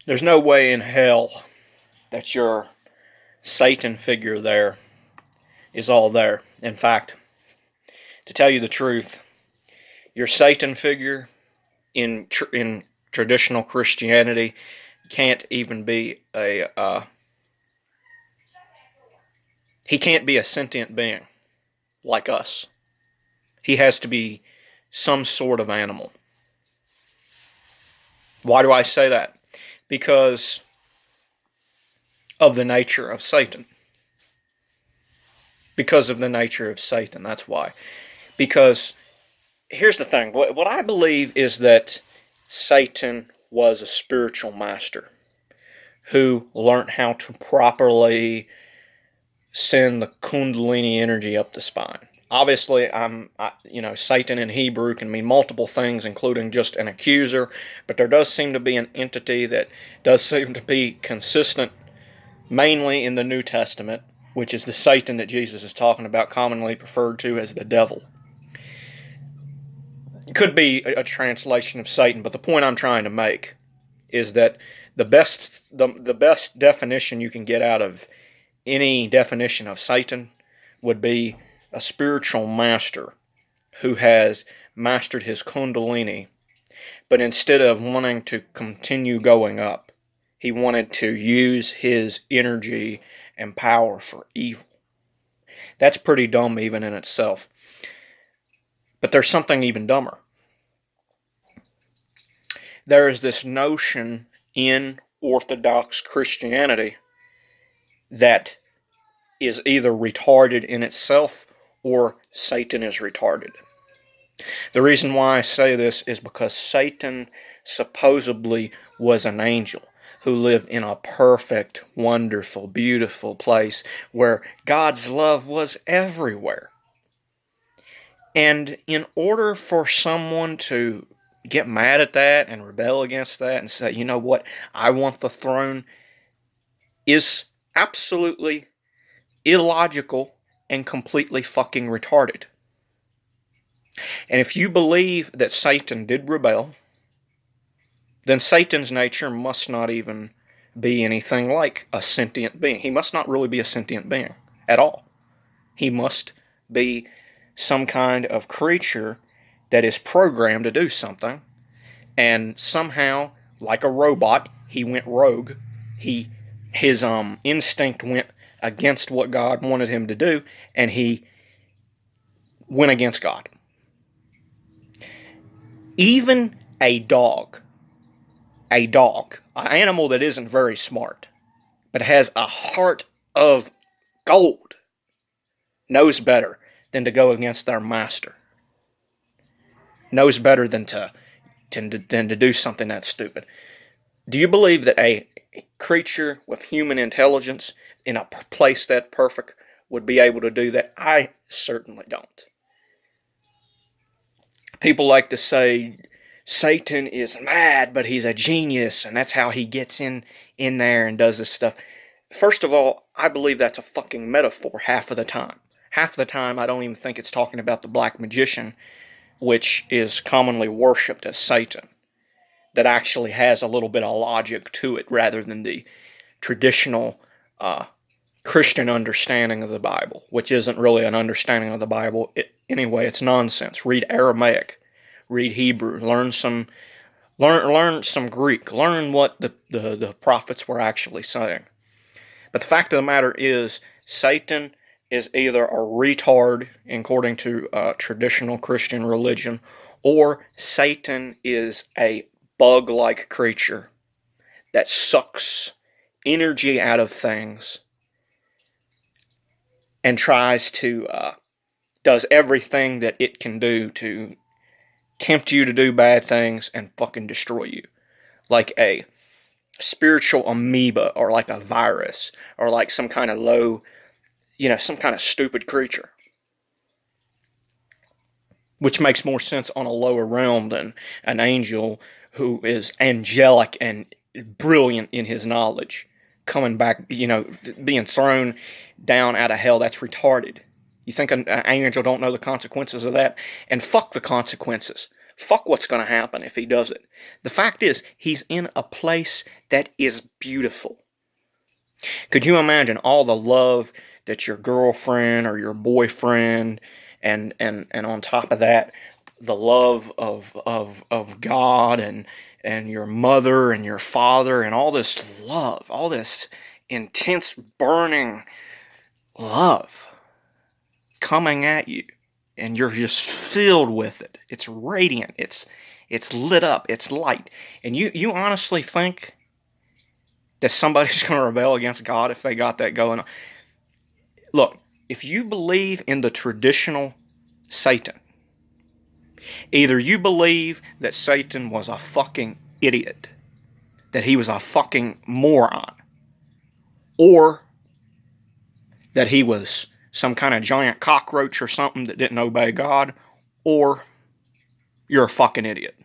There's no way in hell that your Satan figure there is all there. In fact, to tell you the truth, your Satan figure in traditional Christianity can't even be he can't be a sentient being like us. He has to be some sort of animal. Why do I say that? Because of the nature of Satan. Because of the nature of Satan, that's why. Because here's the thing. What I believe is that Satan was a spiritual master who learned how to properly send the kundalini energy up the spine. Obviously, Satan in Hebrew can mean multiple things, including just an accuser, but there does seem to be an entity that does seem to be consistent, mainly in the New Testament, which is the Satan that Jesus is talking about, commonly referred to as the devil. It could be a translation of Satan, but the point I'm trying to make is that the best definition you can get out of any definition of Satan would be a spiritual master who has mastered his kundalini, but instead of wanting to continue going up, he wanted to use his energy and power for evil. That's pretty dumb even in itself. But there's something even dumber. There is this notion in Orthodox Christianity that is either retarded in itself or Satan is retarded. The reason why I say this is because Satan supposedly was an angel who lived in a perfect, wonderful, beautiful place where God's love was everywhere. And in order for someone to get mad at that and rebel against that and say, you know what, I want the throne, is absolutely illogical and completely fucking retarded. And if you believe that Satan did rebel, then Satan's nature must not even be anything like a sentient being. He must not really be a sentient being at all. He must be some kind of creature that is programmed to do something, and somehow, like a robot, he went rogue. His instinct went against what God wanted him to do, and he went against God. Even a dog, an animal that isn't very smart, but has a heart of gold, knows better than to go against their master. Knows better than to do something that stupid. Do you believe that a creature with human intelligence in a place that perfect would be able to do that? I certainly don't. People like to say Satan is mad, but he's a genius, and that's how he gets in there and does this stuff. First of all, I believe that's a fucking metaphor half of the time. Half of the time, I don't even think it's talking about the black magician, which is commonly worshipped as Satan, that actually has a little bit of logic to it rather than the traditional Christian understanding of the Bible, which isn't really an understanding of the Bible. Anyway, it's nonsense. Read Aramaic, read Hebrew, learn some Greek, learn what the prophets were actually saying. But the fact of the matter is, Satan is either a retard, according to traditional Christian religion, or Satan is a bug-like creature that sucks energy out of things and tries to does everything that it can do to tempt you to do bad things and fucking destroy you, like a spiritual amoeba or like a virus or like some kind of some kind of stupid creature, which makes more sense on a lower realm than an angel who is angelic and brilliant in his knowledge, coming back, being thrown down out of hell. That's retarded. You think an angel don't know the consequences of that? And fuck the consequences. Fuck what's going to happen if he does it. The fact is, he's in a place that is beautiful. Could you imagine all the love that your girlfriend or your boyfriend, and on top of that, the love of God and your mother and your father, and all this love, all this intense burning love coming at you, and you're just filled with it. It's radiant. It's lit up. It's light. And you honestly think that somebody's going to rebel against God if they got that going on? Look, if you believe in the traditional Satan, either you believe that Satan was a fucking idiot, that he was a fucking moron, or that he was some kind of giant cockroach or something that didn't obey God, or you're a fucking idiot.